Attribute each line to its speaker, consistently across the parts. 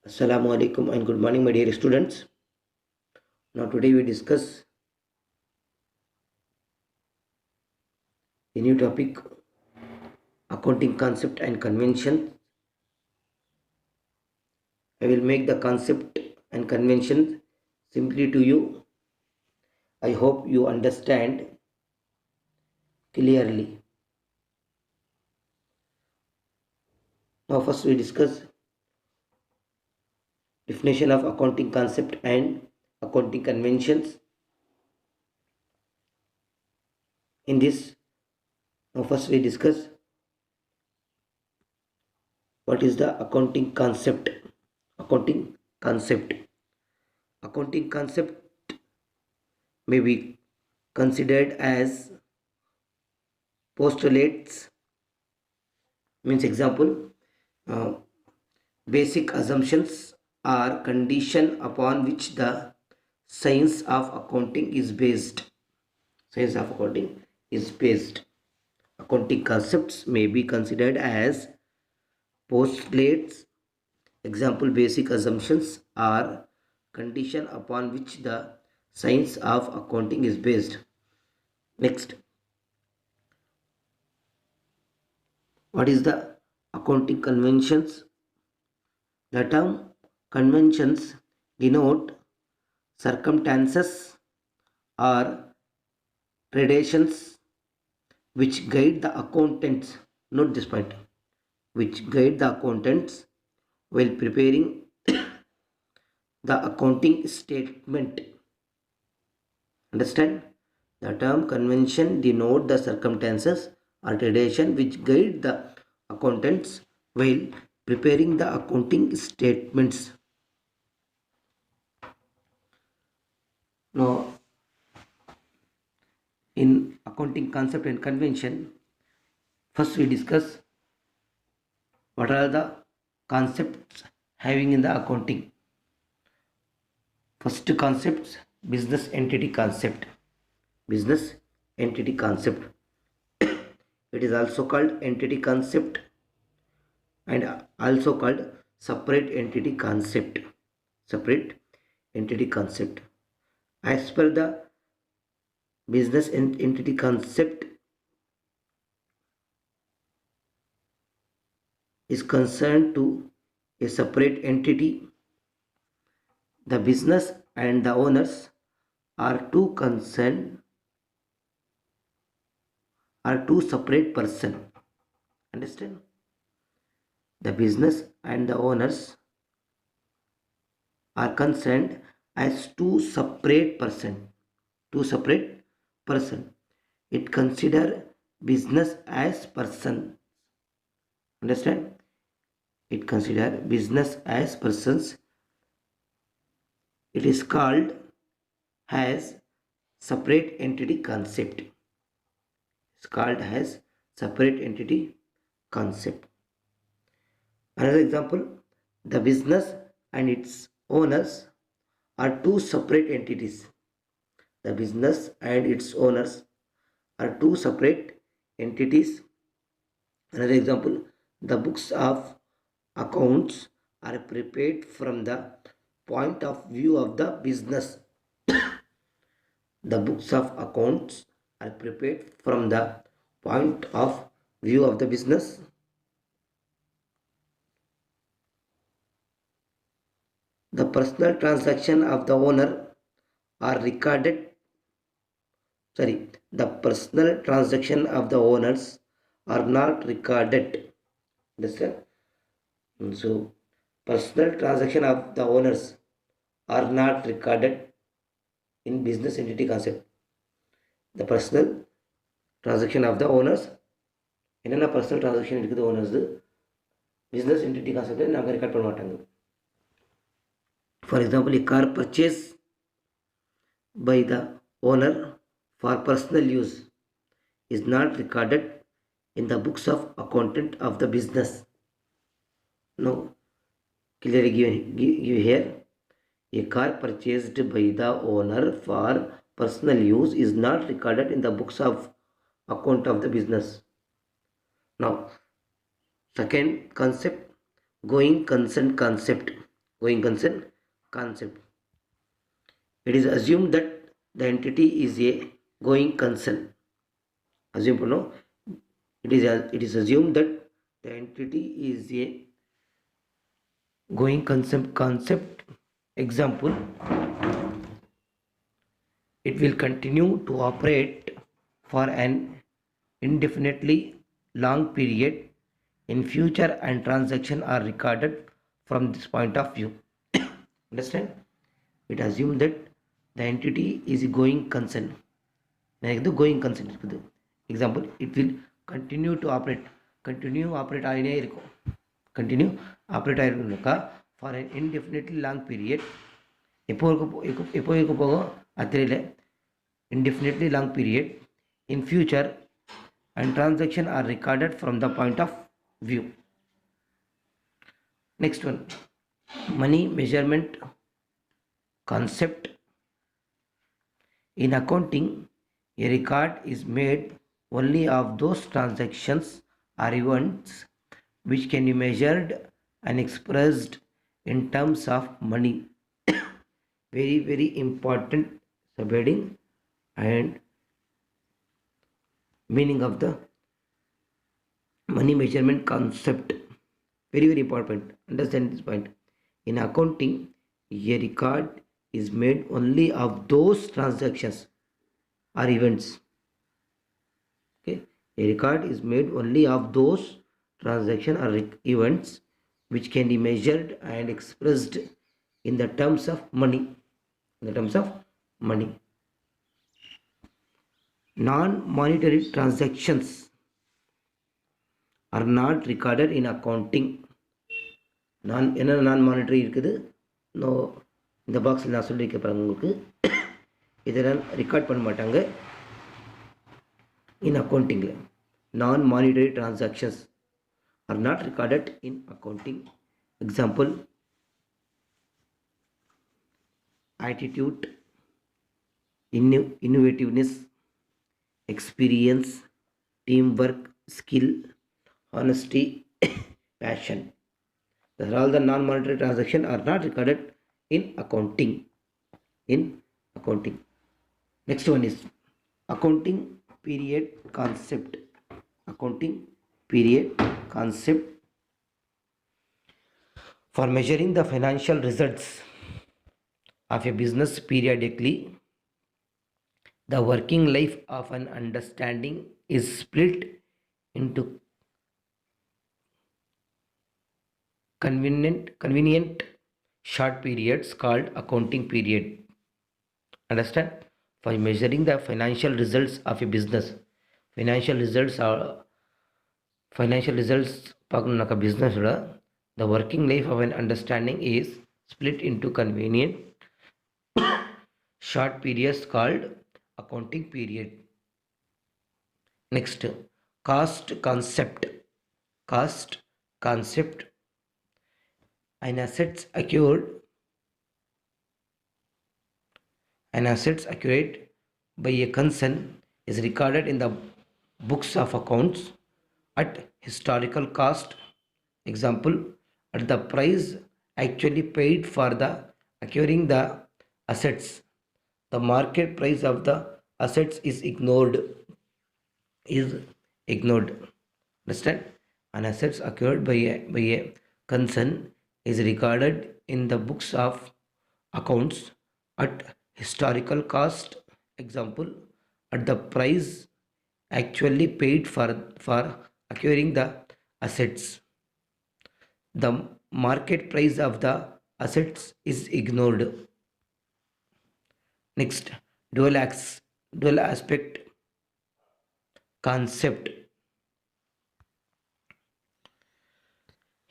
Speaker 1: Assalamu alaikum and good morning, my dear students. Now, today we discuss a new topic, accounting concept and convention. I will make the concept and convention simply to you. I hope you understand clearly. Now, first we discuss definition of accounting concept and accounting conventions. In this, now first we discuss what is the accounting concept. Accounting concept. Accounting concept may be considered as postulates, means example, uh, basic assumptions are condition upon which the science of accounting is based. Science of accounting is based. Accounting concepts may be considered as postulates. Example, basic assumptions are condition upon which the science of accounting is based. Next, what is the accounting conventions? The term conventions denote circumstances or traditions which guide the accountants. Note this point, which guide the accountants while preparing the accounting statement. Understand? The term convention denote the circumstances or tradition which guide the accountants while preparing the accounting statements. Now, in accounting concept and convention, first we discuss what are the concepts having in the accounting. First concepts, business entity concept. Business entity concept. It is also called entity concept and also called separate entity concept. Separate entity concept. As per the business entity concept is concerned to a separate entity. The business and the owners are two concerned, are two separate person. Understand? The business and the owners are concerned as two separate person. Two separate person. It consider business as person. Understand? It consider business as persons. It is called as separate entity concept. It's called as separate entity concept. Another example, the business and its owners are two separate entities. The business and its owners are two separate entities. Another example, the books of accounts are prepared from the point of view of the business. The books of accounts are prepared from the point of view of the business. The personal transaction of the owner are recorded. The personal transaction of the owners are not recorded. Understand? So, personal transaction of the owners are not recorded in business entity concept. The personal transaction of the owners, என்னென்ன personal transaction இருக்குது owners business entity concept நாங்கள் record பண்ண மாட்டாங்க. For example, a car purchased by the owner for personal use is not recorded in the books of accountant of the business. Now, clearly give here. A car purchased by the owner for personal use is not recorded in the books of account of the business. Now, second concept, going concern concept. going concern concept. It is assumed that the entity is a going concern. Assume no, it is assumed that the entity is a going concept. Example, it will continue to operate for an indefinitely long period in future and transaction are recorded from this point of view. Understand? It assumes that the entity is a going concern. எனக்கு going concern இருக்குது. Example, it will continue to operate. Continue operate ஆகினே இருக்கும். Continue operate ஆகிருக்கா for an indefinitely long period. எப்போ இருக்க போகும் அது தெரியல. Indefinitely long period in future and transaction are recorded from the point of view. Next one, money measurement concept. In accounting, a record is made only of those transactions or events which can be measured and expressed in terms of money. Very important subheading and meaning of the money measurement concept. Very important. Understand this point. In accounting, a record is made only of those transactions or events. Okay, a record is made only of those transactions or events which can be measured and expressed in the terms of money. In the terms of money. Non-monetary transactions are not recorded in accounting. நான் monetary இருக்குது. No இந்த பாக்ஸில் நான் சொல்லியிருக்க பாருங்க உங்களுக்கு. இதெல்லாம் record பண்ண மாட்டாங்க இன் அக்கௌண்டிங்கில். Non monetary transactions are not recorded in accounting. Example, attitude, innovativeness, experience, teamwork, skill, honesty, passion. These are all the non-monetary transactions are not recorded in accounting. Next one is accounting period concept. Accounting period concept. For measuring the financial results of a business periodically, the working life of an understanding is split into convenient short periods called accounting period. Understand? For measuring the financial results of a business, financial results பார்க்கணும்னாக்கா பிஸ்னஸோட the working life of an understanding is split into convenient short periods called accounting period. Next, cost concept. An assets acquired by a concern is recorded in the books of accounts at historical cost. Example, at the price actually paid for the acquiring the assets. The market price of the assets is ignored. Understand? An assets acquired by a concern is recorded in the books of accounts at historical cost. Example, at the price actually paid for acquiring the assets. The market price of the assets is ignored. Next, dual aspect concept.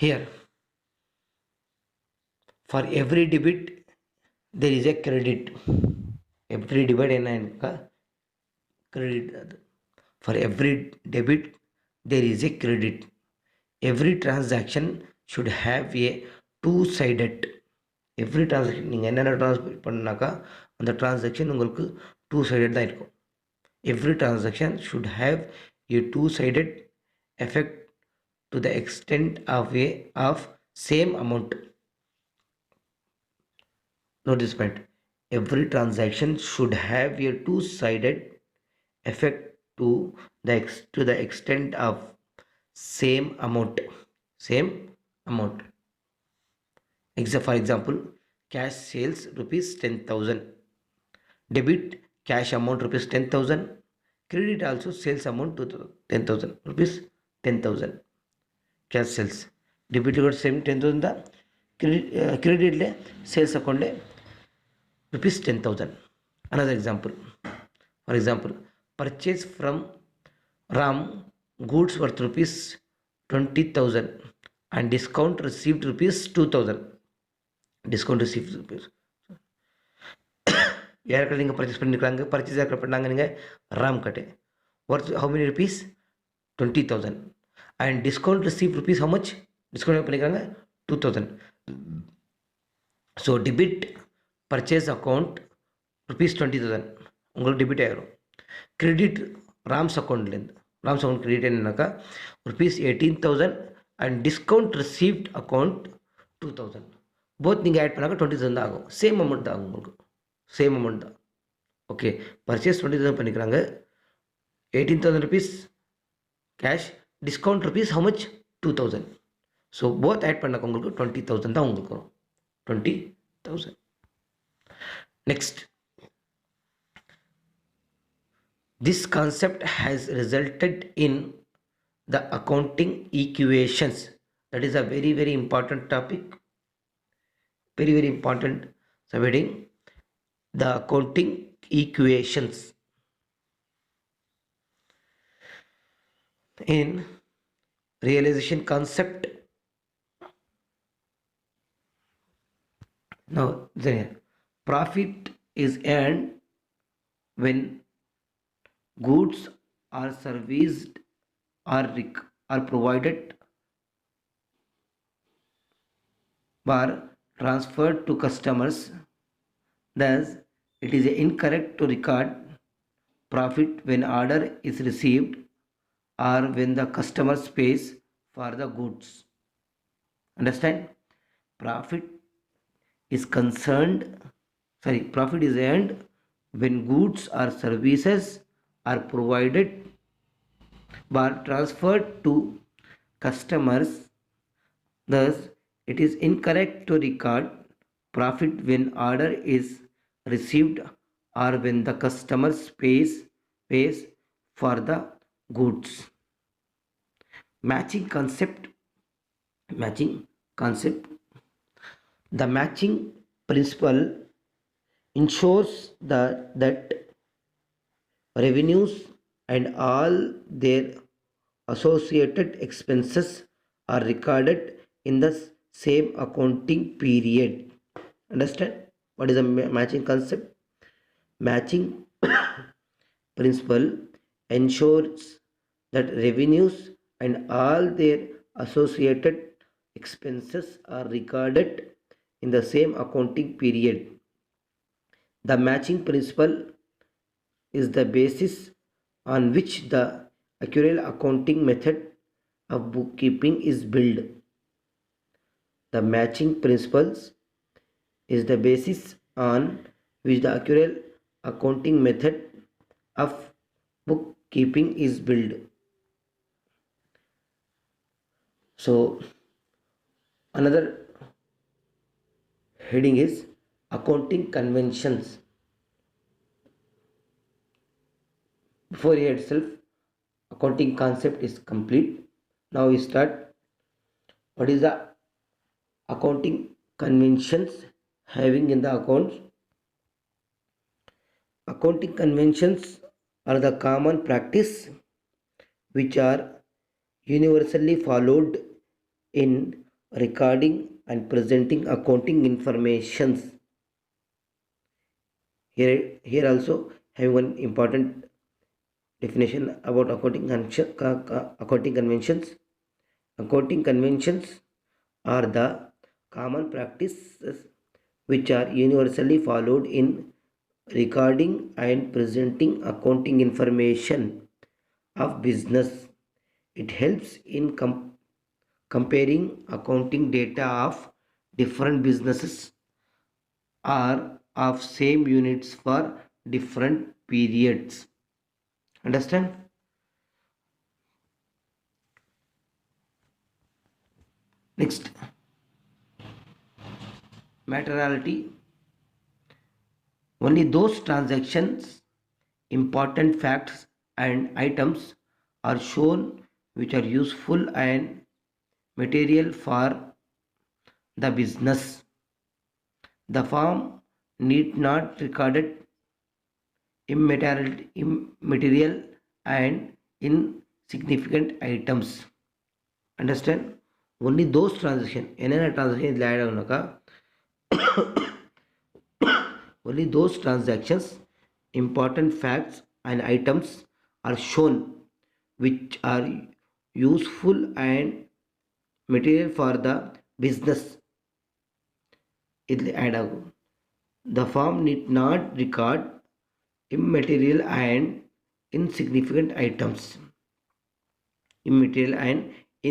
Speaker 1: Here, for every debit there is a credit. Every debit என்ன credit. For every debit there is a credit. Every transaction should have a two-sided. Every transaction நீங்கள் என்னென்ன transfer பண்ணாக்கா அந்த transaction உங்களுக்கு two-sided தான் இருக்கும். Every transaction should have a two-sided effect to the extent of same amount. Note this point. Every transaction should have a two-sided effect to the extent of same amount. Same amount. For example, cash sales rupees 10,000. Debit cash amount rupees 10,000. Credit also sales amount to 10,000 rupees 10,000. Cash sales. Debit got same 10,000. Credit sales account rupees 10,000. Another example. For example, purchase from Ram goods worth rupees 20,000 and discount received rupees 2,000. Discount received rupees. யார்கிட்ட நீங்கள் purchase பண்ணியிருக்காங்க, purchase யார்கிட்ட பண்ணாங்க, நீங்கள் ராம் கட்டே. Worth how many rupees 20,000 and discount receive rupees how much, discount பண்ணியிருக்காங்க 2,000. So debit purchase account rupees 20,000 உங்களுக்கு debit ஆகிரும். கிரெடிட் ராம்ஸ் அக்கௌண்ட்லேருந்து, ராம்ஸ் அக்கௌண்ட் கிரெடிட் என்னன்னாக்கா rupees 18,000 and discount received account 2,000. Both நீங்கள் ஆட் பண்ணாக்க 20,000 தான் ஆகும். சேம் அமௌண்ட் தான் ஆகும் உங்களுக்கு, சேம் அமௌண்ட் தான். ஓகே, பர்ச்சேஸ் 20,000 பண்ணிக்கிறாங்க, 18,000 rupees cash, discount rupees how much 2,000. So both add பண்ணாக்க உங்களுக்கு 20,000 தான் உங்களுக்கு வரும். 20,000. Next, this concept has resulted in the accounting equations. That is a very very important topic, very very important subheading, the accounting equations. In realization concept, now there profit is earned when goods are serviced are provided or transferred to customers. Thus, it is incorrect to record profit when order is received or when the customer pays for the goods. Understand? Profit is earned when goods or services are provided or transferred to customers. Thus, it is incorrect to record profit when order is received or when the customer pays for the goods. Matching concept. The matching principle ensures that revenues and all their associated expenses are recorded in the same accounting period. Understand what is the matching concept? Matching principle ensures that revenues and all their associated expenses are recorded in the same accounting period. The matching principle is the basis on which the accurate accounting method of bookkeeping is built. The matching principles is the basis on which the accurate accounting method of bookkeeping is built. So another heading is accounting conventions. Before here itself, accounting concept is complete. Now we start. What is the accounting conventions having in the accounts? Accounting conventions are the common practice which are universally followed in recording and presenting accounting informations. Here also having one important definition about accounting conventions. Accounting conventions are the common practices which are universally followed in recording and presenting accounting information of business. It helps in comparing accounting data of different businesses are of same units for different periods. Understand? Next, materiality. Only those transactions, important facts and items are shown which are useful and material for the business. The firm need not record immaterial and insignificant items. Understand? Only those transaction ಏನೇನ transaction ಇಲ್ಲಿ add ಆಗೋನಕ only those transactions, important facts and items are shown which are useful and material for the business. ಇಲ್ಲಿ add ಆಗು. The firm need not record immaterial and insignificant items. Immaterial and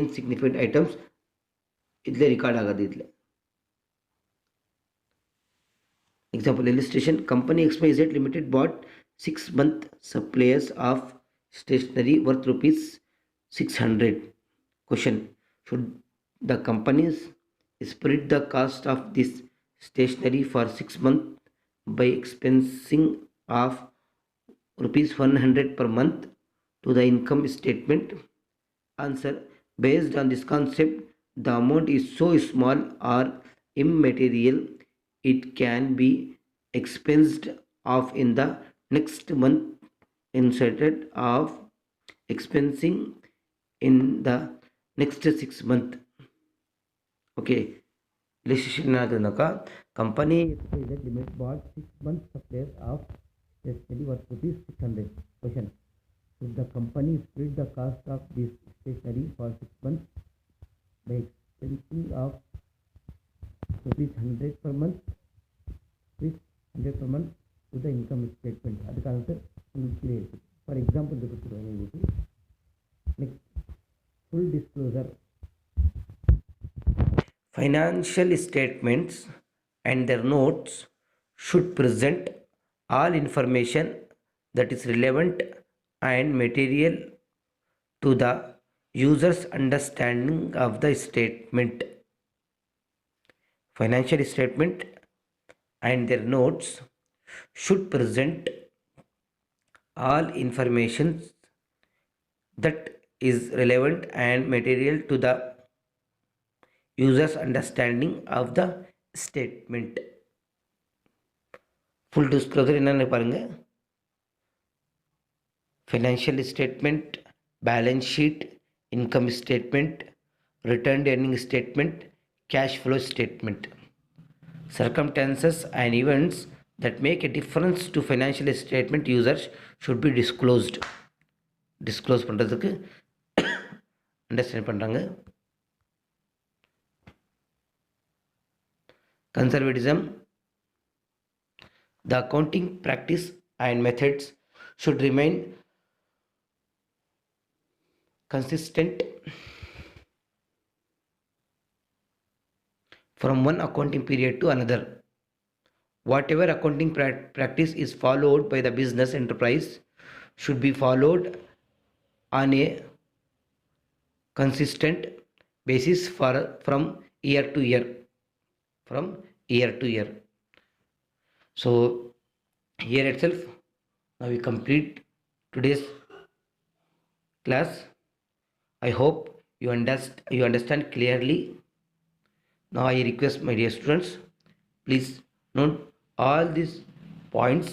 Speaker 1: insignificant items ಇದ್ಲೇ record ಆಗೋದು ಇದ್ಲೆ. Example illustration: Company XYZ Limited bought 6-month supplies of stationery worth rupees 600. Question: should the companies split the cost of this stationery for 6 months by expensing of rupees 100 per month to the income statement? Answer: based on this concept, the amount is so small or immaterial it can be expensed off in the next month instead of expensing in the next 6 months. Okay, illustration ಏನಾಗ್ತದನಕ company limit bought 6 months supplies of stationery worth rupees 600. Question: should the company split the cost of this stationery for 6 months by expensing of rupees 100 per month to the income statement? ಅದಕ್ಕೆ answer உங்களுக்கு clear. For example ತಗೋತಿರೋದು ಹೇಳ್ಬಿಟ್ಟು next full disclosure. Financial statements and their notes should present all information that is relevant and material to the user's understanding of the statement. Financial statement and their notes should present all information that is relevant and material to the user's understanding of the statement. Full disclosure என்னன்னு பாருங்க. Financial statement, balance sheet, income statement, returned earning statement, cash flow statement. Circumstances and events that make a difference to financial statement users should be disclosed. Disclose பண்ணுறதுக்கு understand பண்ணுறாங்க. Conservatism. The accounting practice and methods should remain consistent from one accounting period to another. Whatever accounting practice is followed by the business enterprise should be followed on a consistent basis from year to year. So here itself now we complete today's class. I hope you understand clearly. Now I request my dear students, please note all these points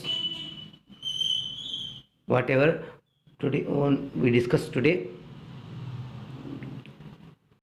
Speaker 1: whatever today we discussed today.